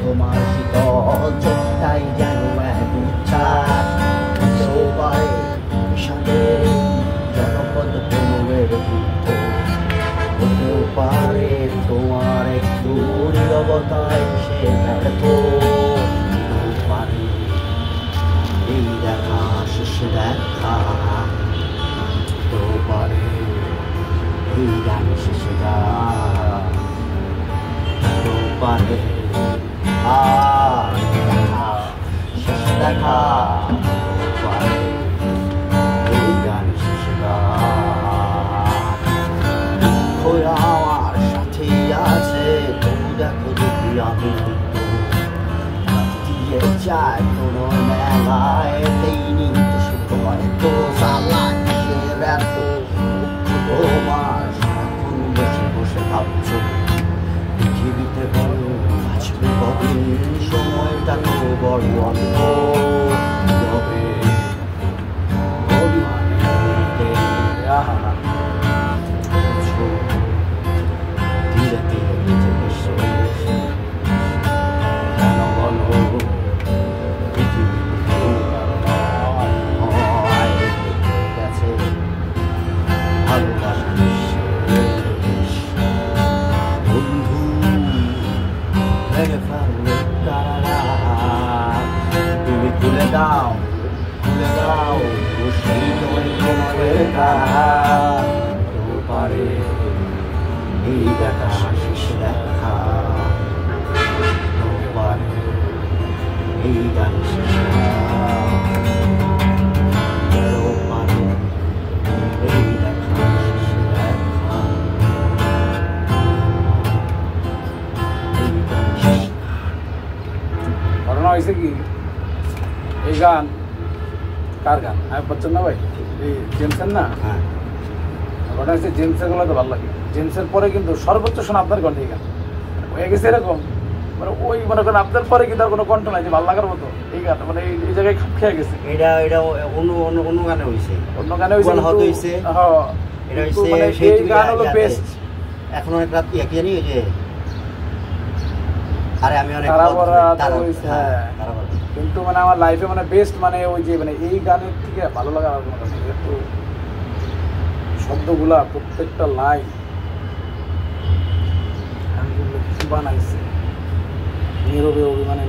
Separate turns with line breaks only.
তোমার শীতল চোখটাই যেন এক উচ্ছ্বাস হতেও পারে বিষাদে জনপদ প্রণবের যুদ্ধ হতেও পারে তোমার একটু নীরবতায় সে ব্যর্থ হতেও পারে এই দেখা শেষ দেখা হতেও পারে এই গান শেষ গান হতেও পারে আর দেখা শেষ দেখা হতেও পারে এই গান শেষ গান দুঃখ আমার সাথেই আছে তবু দেখো যদি আমি দিয়ে যাই কোনো মেলায় এই নিতে শুধু হয়তো চালাচ্ছে ব্যর্থ তোমার সারাক্ষণ বসে বসে ভাবছো পৃথিবীতে বড় বাঁচবে কবে সময়টা তো বড় অল্প তবে অভিমানে ধীরে ধীরে নিজেকে শেষ কেন বলো পৃথিবীতে গেছে ভালোবাসা শেষ বন্ধু ভেঙে ফেললে তারা তুমি তুলে দাও সেই তোমার পারে এই দেখা শেষ দেখা পারে এই গান শেষ পারে এই দেখা শেষ দেখা এই গান শেষ
ঘটনা হয়েছে কি এই গান কার গান আমি বলছেন না ভাই এই জেমসের না
হ্যাঁ
ঘটনা হচ্ছে জেমসের গুলো তো ভালো লাগে জেমসের পরে কিন্তু সর্বোচ্চ শোনা আপনার কণ্ঠে এই গান হয়ে গেছে এরকম মানে ওই মনে করেন আপনার পরে কিন্তু আর কোনো কণ্ঠ নাই যে ভালো লাগার মতো এই গান মানে এই জায়গায় খাপ খেয়ে গেছে
এটা অন্য গানে হয়েছে
অন্য গানে হয়েছে হ্যাঁ
এটা
মানে
হচ্ছে
এই গান হলো বেস্ট
এখন অনেক রাত কি জানি ওই যে আরে আমি অনেক
কিন্তু মানে আমার লাইফে মানে বেস্ট মানে ওই যে মানে এই গানের থেকে ভালো লাগা আমার কোনো গান নেই একটু শব্দগুলা প্রত্যেকটা লাইন আমি কিছু বানাইছে নীরবে অভিমানে